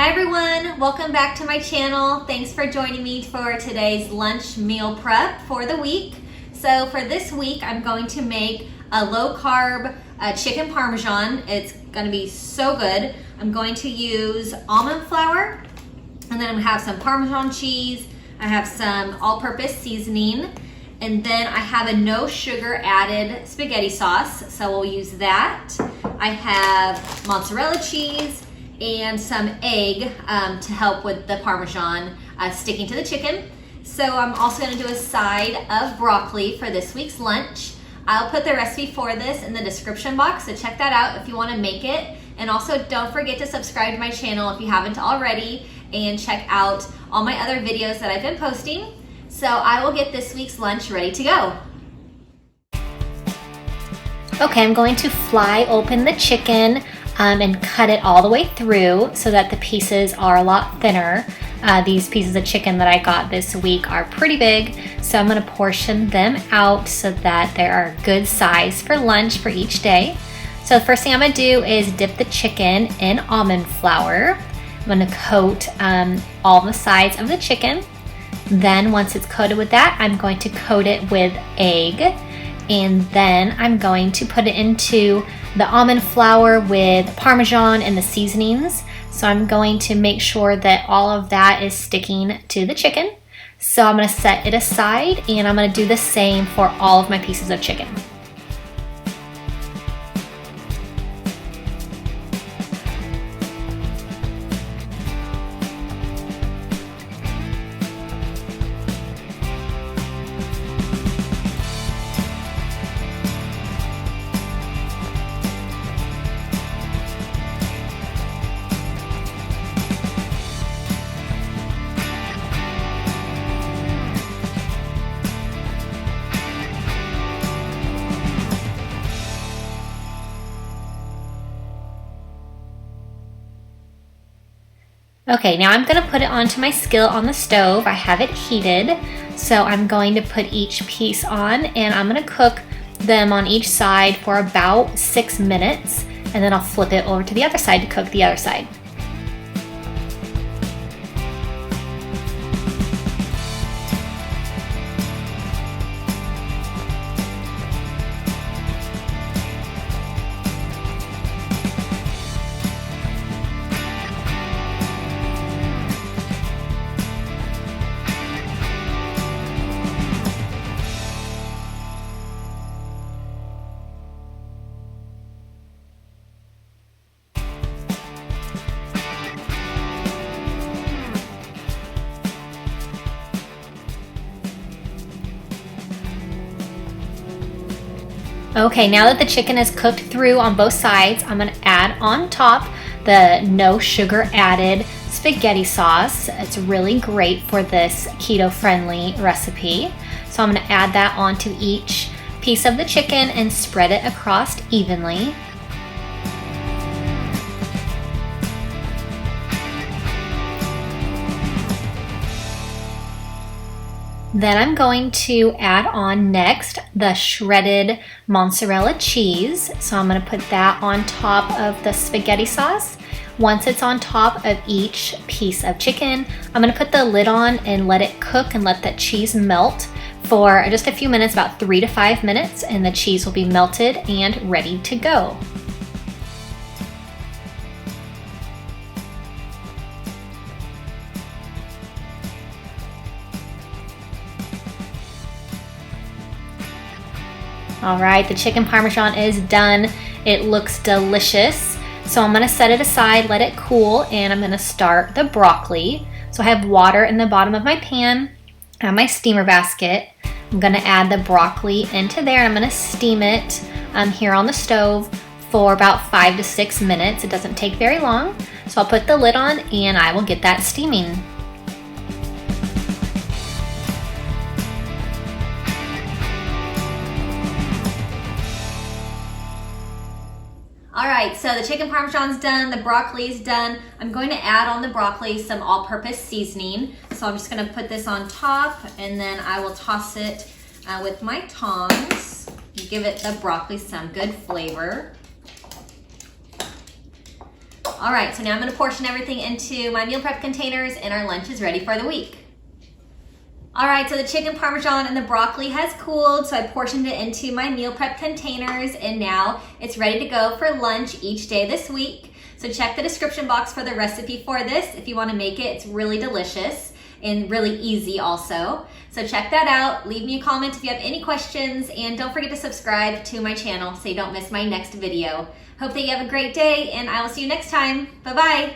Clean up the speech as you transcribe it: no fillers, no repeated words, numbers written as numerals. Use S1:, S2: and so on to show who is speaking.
S1: Hi everyone, welcome back to my channel. Thanks for joining me for today's lunch meal prep for the week. So for this week, I'm going to make a low carb chicken parmesan. It's gonna be so good. I'm going to use almond flour, and then I'm gonna have some Parmesan cheese. I have some all-purpose seasoning, and then I have a no sugar added spaghetti sauce, so we'll use that. I have mozzarella cheese and some egg to help with the Parmesan sticking to the chicken. So I'm also gonna do a side of broccoli for this week's lunch. I'll put the recipe for this in the description box, so check that out if you wanna make it. And also don't forget to subscribe to my channel if you haven't already, and check out all my other videos that I've been posting. So I will get this week's lunch ready to go. Okay, I'm going to fly open the chicken and cut it all the way through so that the pieces are a lot thinner. These pieces of chicken that I got this week are pretty big, so I'm gonna portion them out so that they are a good size for lunch for each day. So the first thing I'm gonna do is dip the chicken in almond flour. I'm gonna coat all the sides of the chicken. Then once it's coated with that, I'm going to coat it with egg, and then I'm going to put it into the almond flour with Parmesan and the seasonings. So I'm going to make sure that all of that is sticking to the chicken. So I'm gonna set it aside, and I'm gonna do the same for all of my pieces of chicken. Okay, now I'm gonna put it onto my skillet on the stove. I have it heated, so I'm going to put each piece on, and I'm gonna cook them on each side for about 6 minutes, and then I'll flip it over to the other side to cook the other side. Okay, now that the chicken is cooked through on both sides, I'm gonna add on top the no sugar added spaghetti sauce. It's really great for this keto friendly recipe. So I'm gonna add that onto each piece of the chicken and spread it across evenly. Then I'm going to add on next the shredded mozzarella cheese. So I'm gonna put that on top of the spaghetti sauce. Once it's on top of each piece of chicken, I'm gonna put the lid on and let it cook and let that cheese melt for just a few minutes, about 3 to 5 minutes, and the cheese will be melted and ready to go. All right, the chicken Parmesan is done. It looks delicious. So I'm gonna set it aside, let it cool, and I'm gonna start the broccoli. So I have water in the bottom of my pan, I have my steamer basket. I'm gonna add the broccoli into there, and I'm gonna steam it here on the stove for about 5 to 6 minutes. It doesn't take very long. So I'll put the lid on and I will get that steaming. All right, so the chicken Parmesan's done, the broccoli's done. I'm going to add on the broccoli some all-purpose seasoning. So I'm just gonna put this on top, and then I will toss it with my tongs. Give it the broccoli some good flavor. All right, so now I'm gonna portion everything into my meal prep containers and our lunch is ready for the week. All right, so the chicken parmesan and the broccoli has cooled, so I portioned it into my meal prep containers, and now it's ready to go for lunch each day this week. So check the description box for the recipe for this if you want to make it. It's really delicious and really easy also. So check that out. Leave me a comment if you have any questions, and don't forget to subscribe to my channel so you don't miss my next video. Hope that you have a great day, and I will see you next time. Bye-bye.